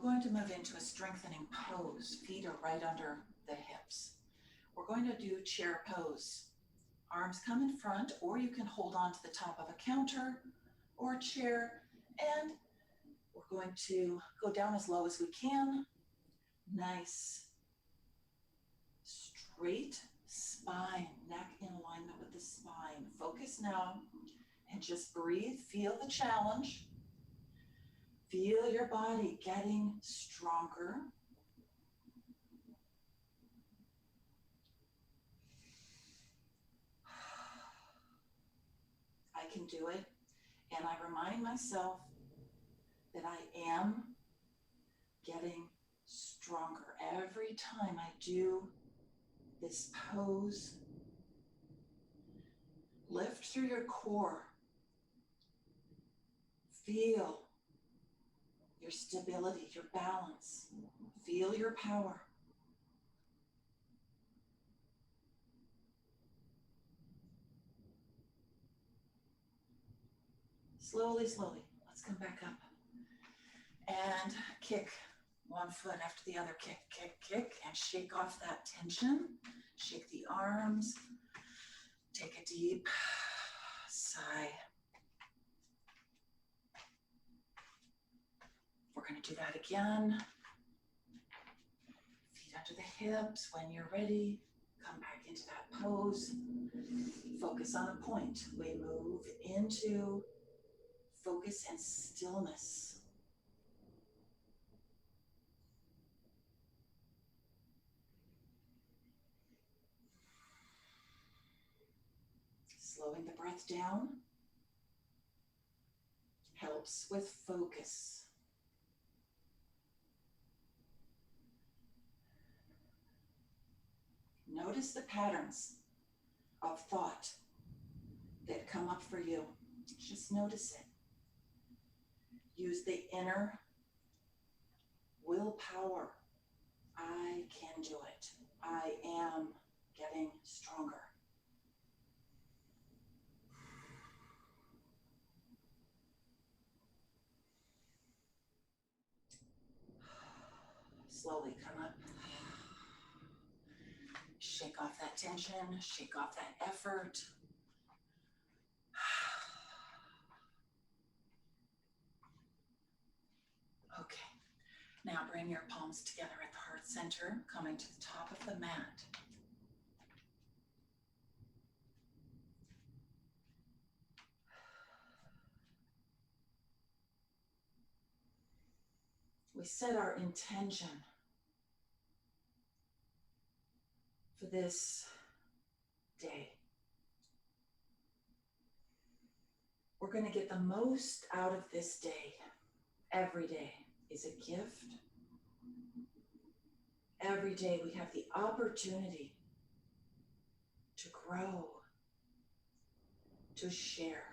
we're going to move into a strengthening pose. Feet are right under the hips. We're going to do chair pose. Arms come in front, or you can hold on to the top of a counter or a chair, and we're going to go down as low as we can. Nice, straight spine, neck in alignment with the spine. Focus now and just breathe. Feel the challenge. Feel your body getting stronger. I can do it. And I remind myself that I am getting stronger every time I do this pose. Lift through your core. Feel your stability, your balance. Feel your power. Slowly, slowly, let's come back up. And kick one foot after the other. Kick, kick, kick, and shake off that tension. Shake the arms. Take a deep sigh. We're going to do that again. Feet under the hips. When you're ready, come back into that pose. Focus on a point. We move into focus and stillness. Slowing the breath down helps with focus. Notice the patterns of thought that come up for you. Just notice it. Use the inner willpower. I can do it. I am getting stronger. Slowly come up. Shake off that tension, shake off that effort. Okay, now bring your palms together at the heart center, coming to the top of the mat. We set our intention for this day. We're going to get the most out of this day. Every day is a gift. Every day we have the opportunity to grow, to share.